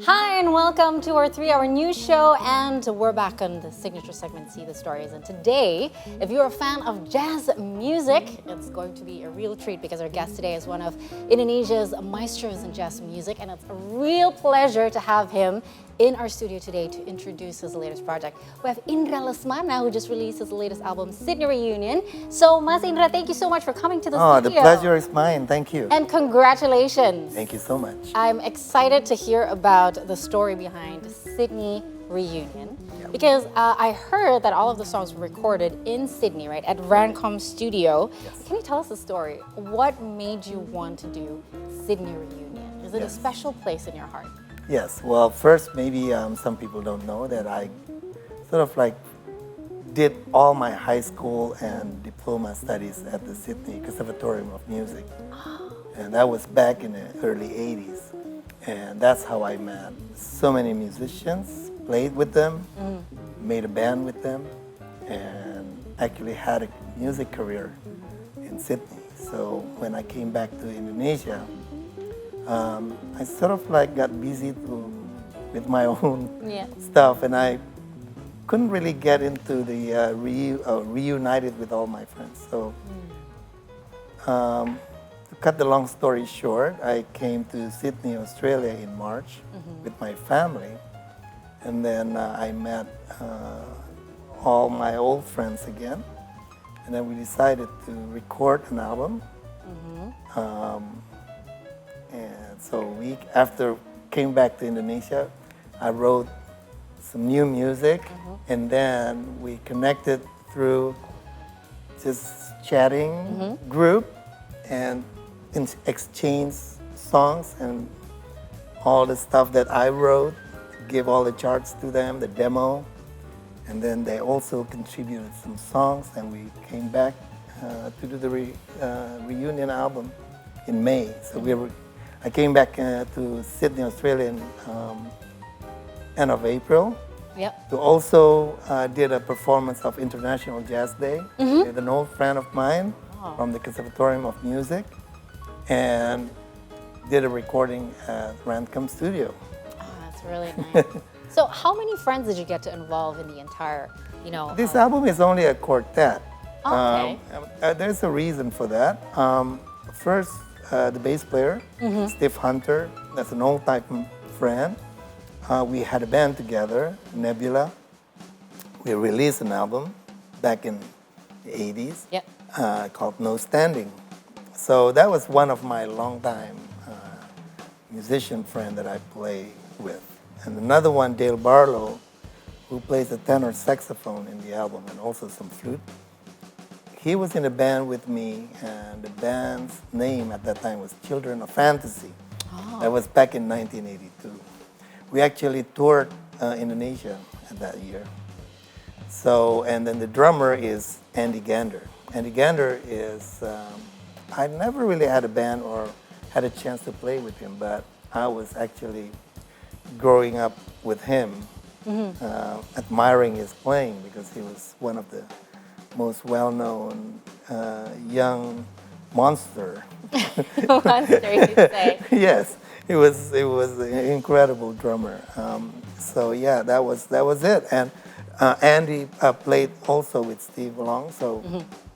Hi, and welcome to our 3-hour news show. And we're back on the signature segment, See the Stories. And today, if you're a fan of jazz music, it's going to be a real treat because our guest today is one of Indonesia's maestros in jazz music. And it's a real pleasure to have him in our studio today to introduce his latest project. We have Indra Lesmana, who just released his latest album, Sydney Reunion. So, Mas Indra, thank you so much for coming to the studio. The pleasure is mine. Thank you. And congratulations. Thank you so much. I'm excited to hear about the story behind Sydney Reunion. Because I heard that all of the songs were recorded in Sydney, right, at Rancom Studio. Yes. Can you tell us the story? What made you want to do Sydney Reunion? Is it a special place in your heart? Yes. Well, first, maybe some people don't know that I sort of like did all my high school and diploma studies at the Sydney Conservatorium of Music. And that was back in the early 80s. And that's how I met so many musicians, played with them, made a band with them, and actually had a music career in Sydney. So when I came back to Indonesia, I sort of like got busy with my own stuff, and I couldn't really get into the reunited with all my friends. So to cut the long story short, I came to Sydney, Australia in March with my family, and then I met all my old friends again, and then we decided to record an album. And so after came back to Indonesia, I wrote some new music, and then we connected through just chatting group and exchange songs and all the stuff that I wrote, give all the charts to them, the demo, and then they also contributed some songs, and we came back to do the reunion album in May. So I came back to Sydney, Australia in end of April. Yep. To also did a performance of International Jazz Day with an old friend of mine from the Conservatorium of Music, and did a recording at Rancom Studio. Oh, that's really nice. So how many friends did you get to involve in the entire, This album is only a quartet. Okay. There's a reason for that. First, the bass player, Steve Hunter, that's an old-time friend. We had a band together, Nebula. We released an album back in the 80s called No Standing. So that was one of my longtime musician friend that I play with. And another one, Dale Barlow, who plays the tenor saxophone in the album and also some flute. He was in a band with me, and the band's name at that time was Children of Fantasy. That was back in 1982. We actually toured Indonesia at that year. So, and then the drummer is Andy Gander. Andy Gander is, I never really had a band or had a chance to play with him, but I was actually growing up with him, admiring his playing because he was one of the most well-known young monster. Monster, you'd say. Yes, he was an incredible drummer. So yeah, that was it. And Andy played also with Steve along, so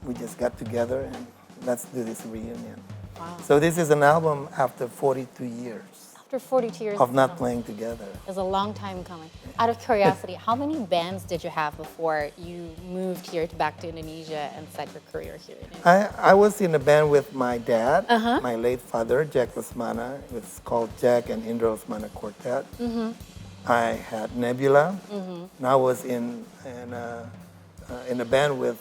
we just got together and let's do this reunion. Wow. So this is an album after 42 years. After 42 years of not playing together. It's a long time coming. Out of curiosity, how many bands did you have before you moved here back to Indonesia and set your career here in Indonesia? I was in a band with my dad, my late father, Jack Lesmana. It's called Jack and Indra Lesmana Quartet. I had Nebula. And I was in a band with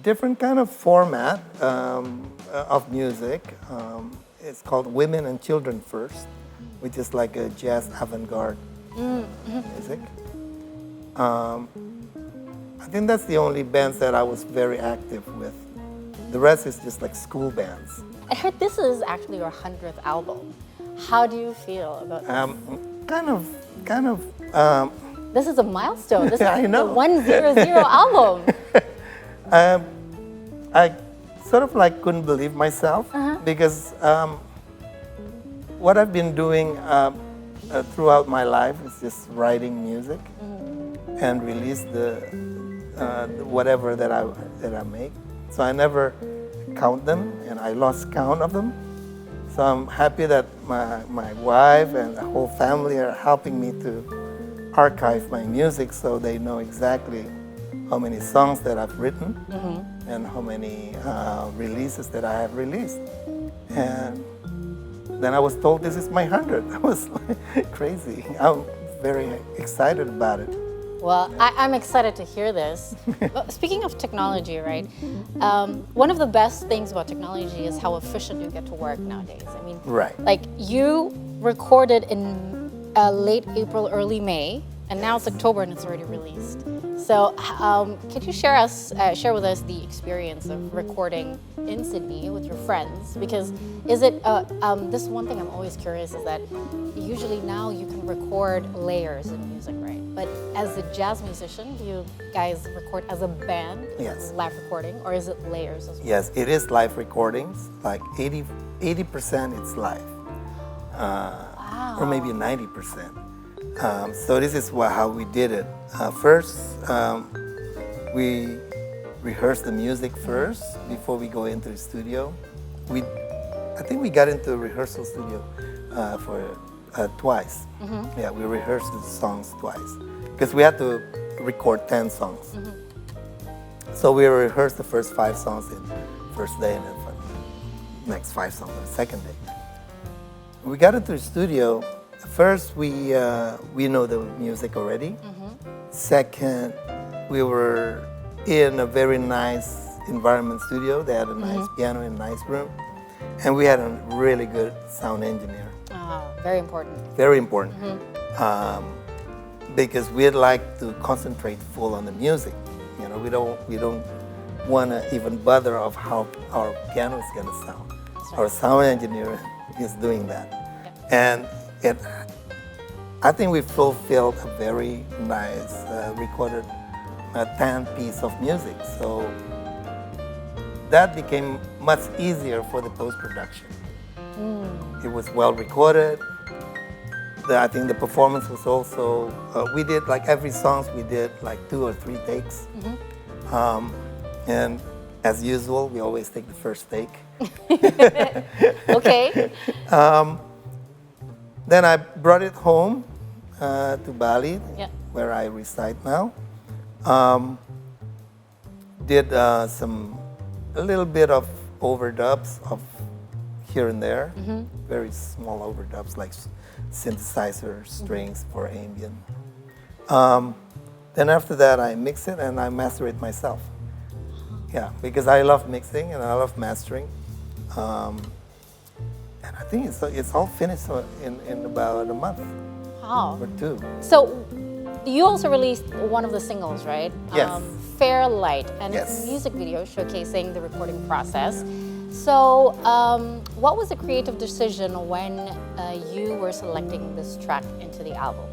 different kind of format of music. It's called Women and Children First, which is like a jazz avant-garde music. I think that's the only bands that I was very active with. The rest is just like school bands. I heard this is actually your 100th album. How do you feel about this? Kind of. This is a milestone. This is I know. the 100 album. I sort of like couldn't believe myself because what I've been doing throughout my life is just writing music and release the whatever that I make. So I never count them, and I lost count of them. So I'm happy that my wife and the whole family are helping me to archive my music so they know exactly how many songs that I've written and how many releases that I have released. And then I was told this is my 100th. That was crazy. I'm very excited about it. Well, I'm excited to hear this. Speaking of technology, right? One of the best things about technology is how efficient you get to work nowadays. I mean, Right. like you recorded in late April, early May, and now it's October and it's already released. So, could you share with us the experience of recording in Sydney with your friends? Because is it this one thing I'm always curious is that usually now you can record layers in music, right? But as a jazz musician, do you guys record as a band? Yes. Live recording, or is it layers as well? Yes, it is live recordings. Like 80% it's live, or maybe 90%. So this is how we did it. First, we rehearsed the music first before we go into the studio. I think we got into the rehearsal studio for twice. Yeah, we rehearsed the songs twice because we had to record 10 songs. So we rehearsed the first 5 songs in first day and then for the next 5 songs on the second day. We got into the studio. First, we know the music already. Second, we were in a very nice environment studio. They had a nice piano in a nice room. And we had a really good sound engineer. Very important. Very important. Because we'd like to concentrate full on the music. You know, we don't want to even bother of how our piano is going to sound. Right. Our sound engineer is doing that. And I think we fulfilled a very nice recorded 10 piece of music. So that became much easier for the post-production. It was well recorded. I think the performance was also, we did like every songs, we did like 2 or 3 takes. And as usual, we always take the first take. Okay. Then I brought it home to Bali, Yeah. where I reside now. Did a little bit of overdubs of here and there, very small overdubs like synthesizer strings for ambient. Then after that, I mix it and I master it myself. Yeah, because I love mixing and I love mastering. And I think it's all finished in about a month Wow. or 2. So you also released one of the singles, right? Yes. Fairlight, and it's Yes. a music video showcasing the recording process. So what was the creative decision when you were selecting this track into the album?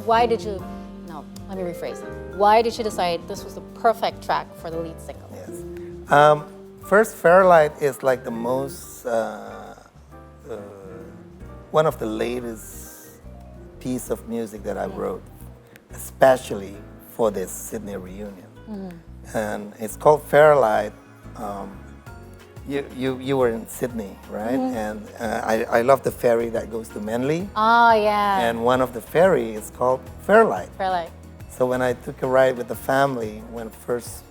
Why did you, no, let me rephrase it. Why did you decide this was the perfect track for the lead single? Yes. First, Fairlight is like the most, one of the latest piece of music that I wrote, especially for this Sydney reunion. And it's called Fairlight. You were in Sydney, right? And I love the ferry that goes to Manly. Oh, yeah. And one of the ferry is called Fairlight. Fairlight. So when I took a ride with the family, when first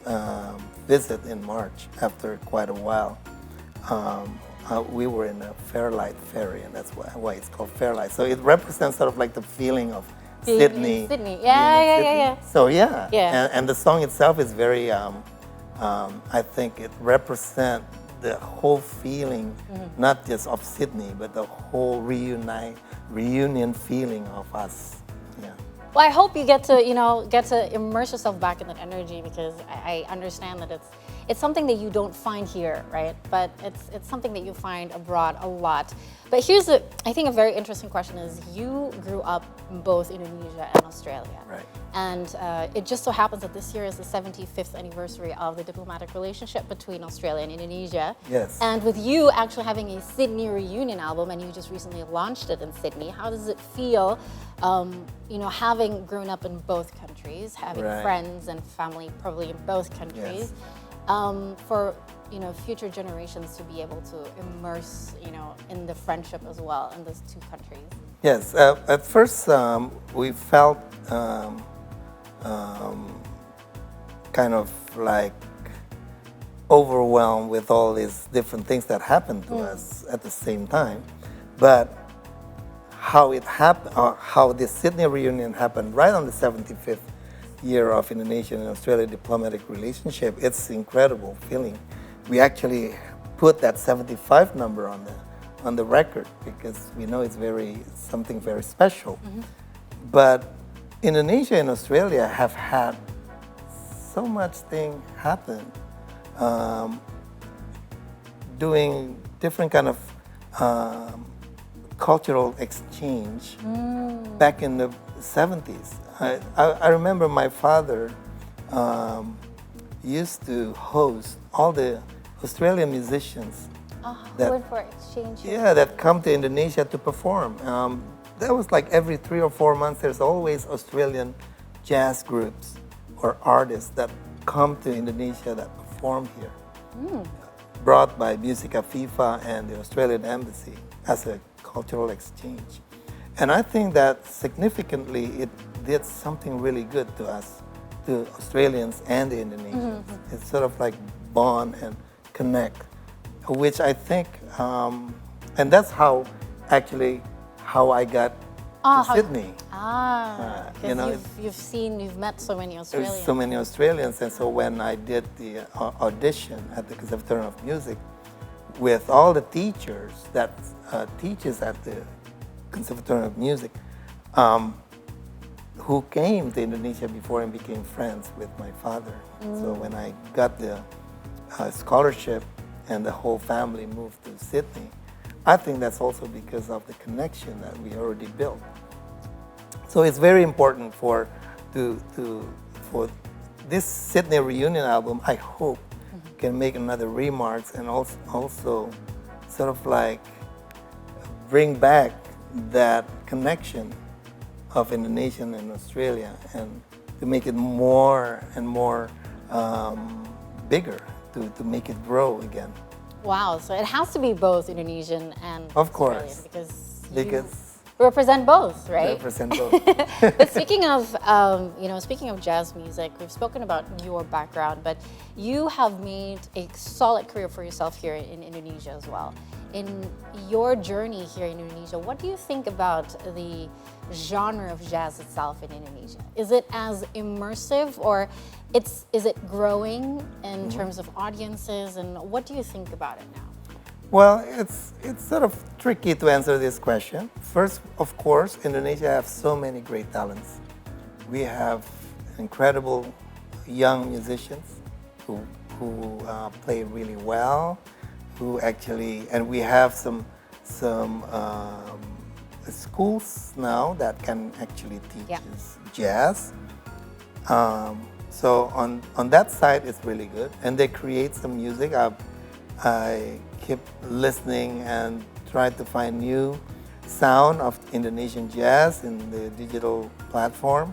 visit in March, after quite a while, we were in a Fairlight ferry, and that's why it's called Fairlight. So it represents sort of like the feeling of Sydney. Sydney. Yeah. So yeah. Yeah. And the song itself is very, I think it represents the whole feeling, not just of Sydney, but the whole reunion feeling of us. Yeah. Well, I hope you get to immerse yourself back in that energy, because I understand that it's something that you don't find here, right? But it's something that you find abroad a lot. But here's I think a very interesting question is, you grew up in both Indonesia and Australia. Right. And it just so happens that this year is the 75th anniversary of the diplomatic relationship between Australia and Indonesia. Yes. And with you actually having a Sydney reunion album, and you just recently launched it in Sydney, how does it feel, having grown up in both countries, having Right. friends and family probably in both countries, for future generations to be able to immerse, in the friendship as well in those two countries? Yes, at first we felt kind of like overwhelmed with all these different things that happened to us at the same time. But how it happened, how the Sydney reunion happened right on the 75th year of Indonesian and Australia diplomatic relationship, it's incredible feeling. We actually put that 75 number on the record because we know it's something very special. But Indonesia and Australia have had so much thing happen, doing different kind of cultural exchange back in the 70s. I remember my father used to host all the Australian musicians Went for exchange. that come to Indonesia to perform. That was like every 3 or 4 months, there's always Australian jazz groups or artists that come to Indonesia that perform here, brought by Musica FIFA and the Australian Embassy as a cultural exchange. And I think that significantly it did something really good to us, to Australians and the Indonesians. It's sort of like bond and connect, which I think, and that's how I got to Sydney. Because you've met so many Australians. There's so many Australians, and so when I did the audition at the Conservatorium of Music with all the teachers that teaches at the Conservatorium of Music, who came to Indonesia before and became friends with my father. So when I got the scholarship and the whole family moved to Sydney, I think that's also because of the connection that we already built. So it's very important for this Sydney reunion album. I hope can make another remarks and also sort of like bring back that connection of Indonesian and Australia, and to make it more and more bigger, to make it grow again. Wow, so it has to be both Indonesian and Of Australian course, because you represent both, right? Represent both. But speaking of jazz music, we've spoken about your background, but you have made a solid career for yourself here in Indonesia as well. In your journey here in Indonesia, what do you think about the genre of jazz itself in Indonesia? Is it as immersive, or is it growing in terms of audiences, and what do you think about it now? Well, it's sort of tricky to answer this question. First, of course, Indonesia has so many great talents. We have incredible young musicians who play really well, and we have some schools now that can actually teach us jazz. So on that side, it's really good, and they create some music. I keep listening and try to find new sound of Indonesian jazz in the digital platform.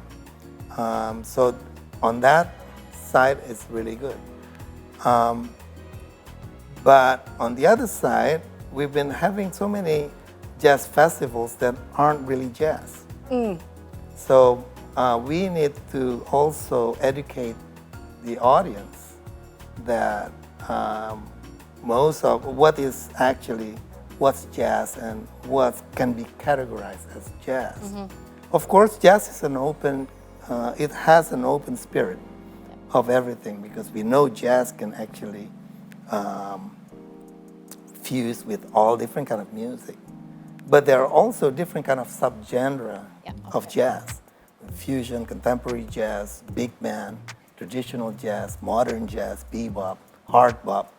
So on that side, it's really good. But on the other side, we've been having so many jazz festivals that aren't really jazz. So we need to also educate the audience that most of what's jazz and what can be categorized as jazz. Of course, jazz is it has an open spirit of everything, because we know jazz can actually fuse with all different kind of music. But there are also different kind of subgenre of jazz. Fusion, contemporary jazz, big band, traditional jazz, modern jazz, bebop, hard bop.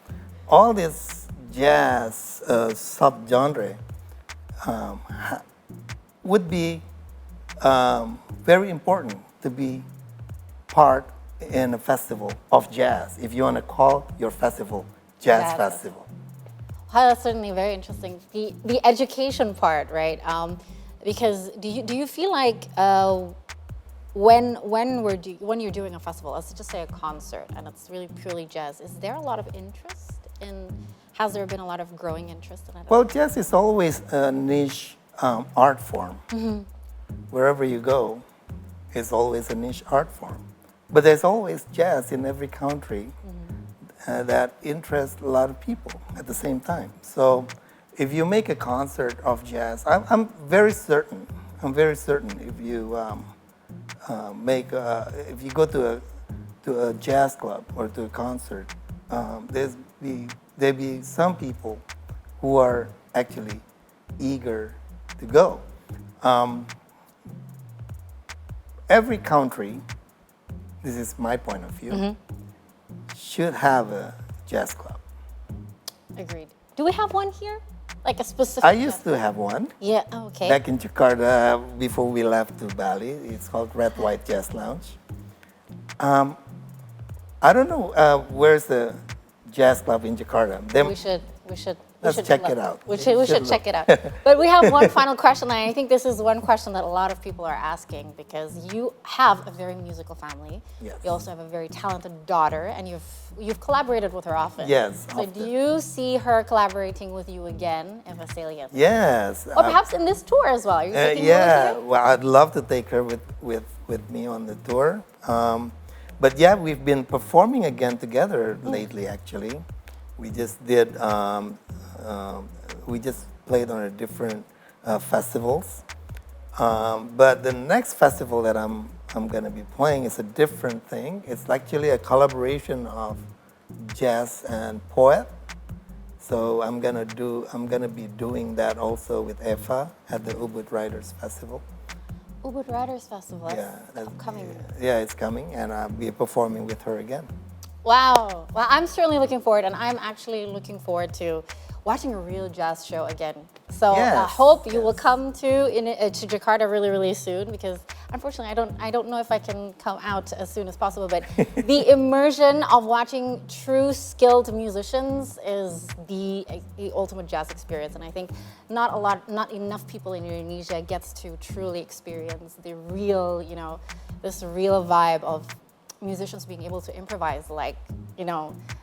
All this jazz subgenre would be very important to be part in a festival of jazz, if you want to call your festival jazz festival. Well, that's certainly very interesting. The education part, right? Because do you feel like when you're doing a festival, let's just say a concert, and it's really purely jazz, is there a lot of interest in? Has there been a lot of growing interest in it? Well, jazz is always a niche art form. Wherever you go, it's always a niche art form. But there's always jazz in every country that interests a lot of people at the same time. So if you make a concert of jazz, I'm very certain. I'm very certain if you if you go to a jazz club or to a concert, there'll be some people who are actually eager to go. Every country, this is my point of view, should have a jazz club. Agreed. Do we have one here? Like a specific? I used to have one. Yeah, okay. Back in Jakarta, before we left to Bali. It's called Red White Jazz Lounge. I don't know where's the jazz club in Jakarta. We should Let's check it out. We should check it out. But we have one final question, and I think this is one question that a lot of people are asking, because you have a very musical family. Yes. You also have a very talented daughter, and you've collaborated with her often. Yes. So do you see her collaborating with you again in Fairlight? Yes. Or perhaps in this tour as well. Are you taking her with you? Well, I'd love to take her with me on the tour. But yeah, we've been performing again together lately, actually. We just did, we just played on a different festivals. But the next festival that I'm going to be playing is a different thing. It's actually a collaboration of jazz and poet. So I'm going to be doing that also with Eva at the Ubud Writers Festival. Ubud Writers Festival, that's upcoming. Yeah, it's coming, and I'll be performing with her again. Wow. Well, I'm certainly looking forward, and I'm actually looking forward to watching a real jazz show again. So I hope you will come to Jakarta really, really soon, because unfortunately I don't know if I can come out as soon as possible, but the immersion of watching true skilled musicians is the ultimate jazz experience, and I think not enough people in Indonesia gets to truly experience the real, this real vibe of musicians being able to improvise,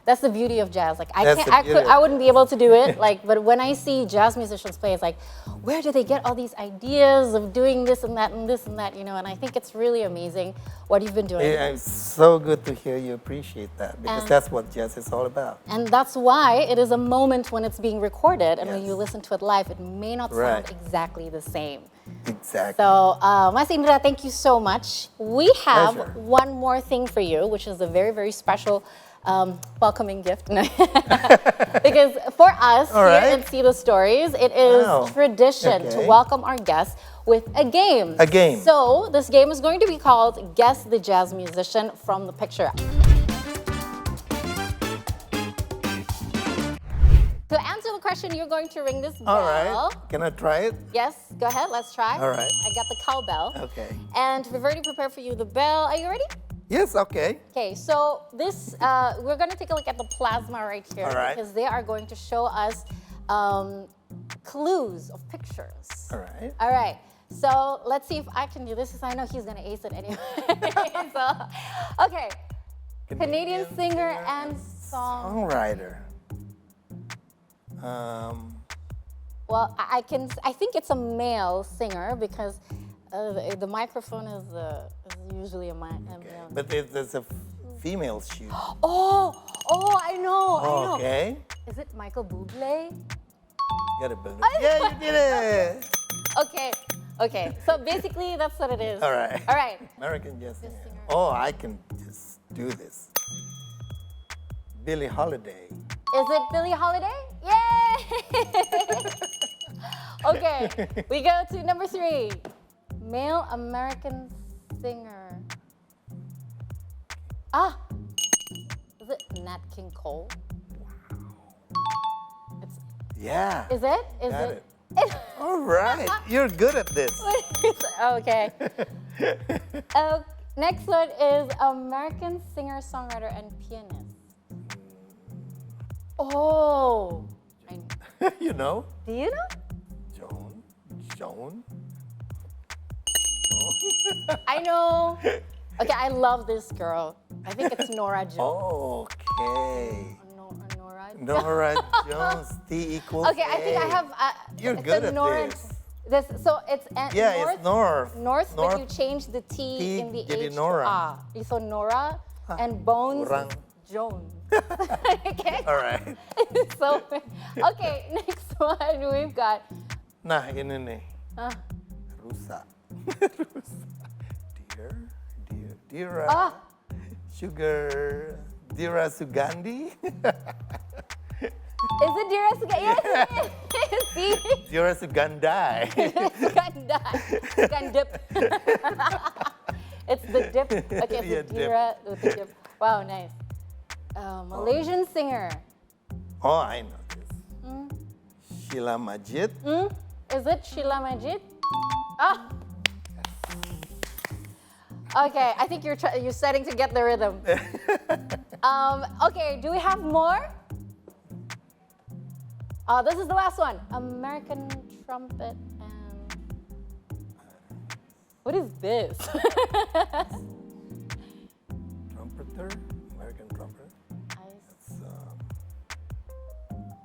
that's the beauty of jazz. I wouldn't be able to do it, but when I see jazz musicians play, it's like, where do they get all these ideas of doing this and that and this and that, and I think it's really amazing what you've been doing. It's so good to hear you appreciate that, because that's what jazz is all about. And that's why it is a moment when it's being recorded, and when you listen to it live, it may not sound exactly the same. Exactly. So, Mas Indra, thank you so much. We have one more thing for you, which is a very, very special welcoming gift. Because for us here at See the Stories, it is tradition to welcome our guests with a game. A game. So this game is going to be called Guess the Jazz Musician from the Picture. To answer the question, you're going to ring this bell. All right. Can I try it? Yes, go ahead. Let's try. All right. I got the cowbell. Okay. And we've already prepared for you the bell. Are you ready? Yes, okay. Okay, so this, we're going to take a look at the plasma right here. All right. Because they are going to show us clues of pictures. All right. All right. So let's see if I can do this, because I know he's going to ace it anyway. Okay. Canadian singer and songwriter. Well, I think it's a male singer, because the microphone is usually a male. But there's a female shoe. Oh, I know. Okay. Is it Michael Bublé? You gotta believe. Yeah, you did it. Okay. So basically, that's what it is. All right. American jazz singer. Oh, I can just do this. Billie Holiday. Is it Billie Holiday? Yay! Okay, we go to number 3. Male American singer. Is Is it Nat King Cole? Yeah. Is it? Is Got it? All right. You're good at this. Okay. Next one is American singer, songwriter, and pianist. Oh, You know? do you know? Joan. I know. Okay, I love this girl. I think it's Nora Jones. Okay. Nora. Nora Jones, T equals Okay, I think I A. have. You're it's good a at Nora, this. So it's Yeah, north, it's North. North, but you change the T T in the jadi H Nora. to A. So Nora and Bones kurang. is Jones. Okay. All right. So okay, next one we've got. Nah, ini nih. Uh, Rusa. Rusa. Dira. Ah. Sugar. Dira Sugandi. Is it Dira Sugandi? Yes, it is. See? Dira Sugandai. Sugandip. It's the dip. Okay, Yeah, so Dira with the dip. Wow, nice. Malaysian singer. Oh, I know this. Sheila Majid. Is it Sheila Majid? Ah. Okay, I think you're starting to get the rhythm. Okay, do we have more? This is the last one. American trumpet and what is this? Trumpeter? American trumpeter?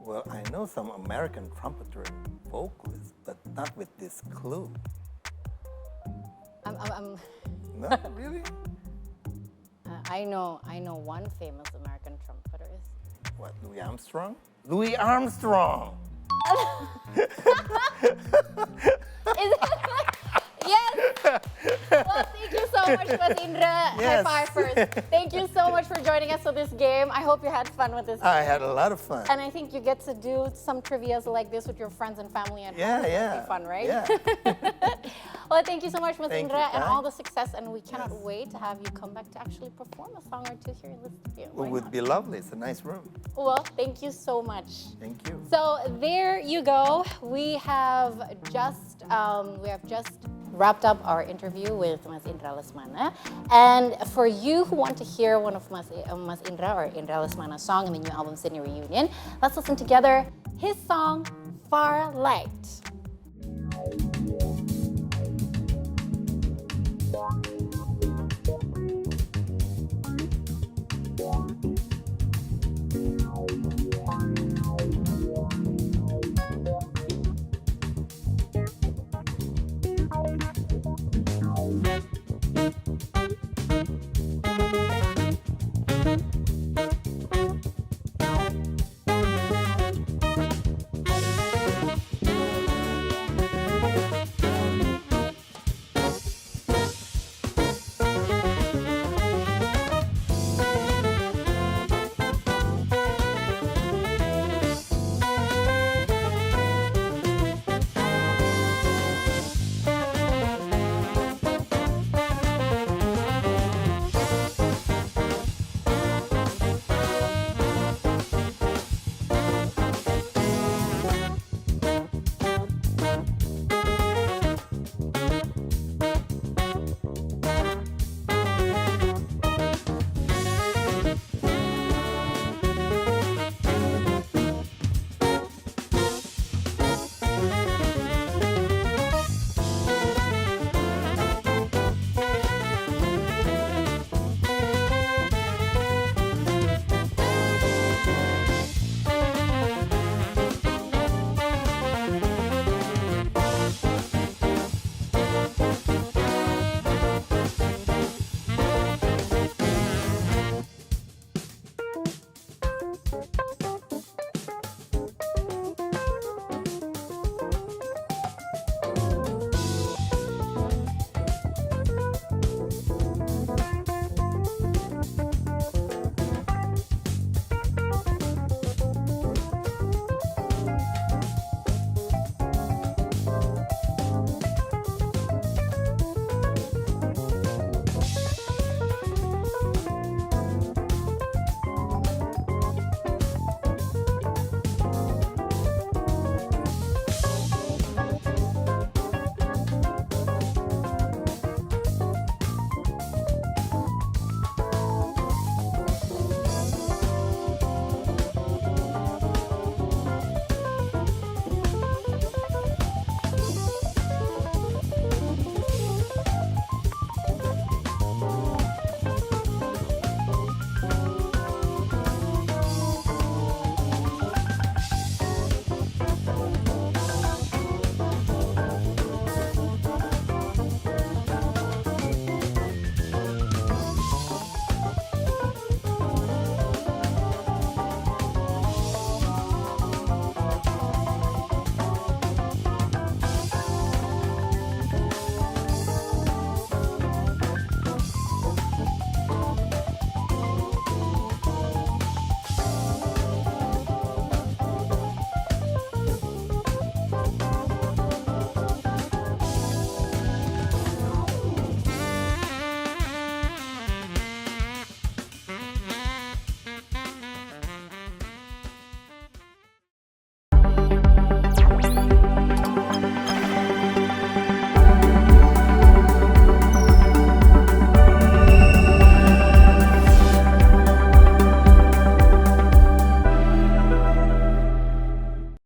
Well, I know some American trumpeter and vocalists, but not with this clue. No, really? I know one famous American trumpeter is. What, Louis Armstrong? Louis Armstrong! Is it? Yes! Well, thank you so much, Mas Indra. Yes. High five first. Thank you so much for joining us for this game. I hope you had fun with this. I had a lot of fun. And I think you get to do some trivias like this with your friends and family and Yeah, yeah. It'll be fun, right? Yeah. Well, thank you so much, Ms. Thank Indra, you, and Kai. all the success. And we cannot wait to have you come back to actually perform a song or two here in the studio. It Why would not? be lovely. It's a nice room. Well, thank you so much. Thank you. So there you go. We have just wrapped up our interview with Mas Indra Lesmana. And for you who want to hear one of Mas Indra or Indra Lesmana's song in the new album Sydney Reunion, let's listen together his song Fairlight.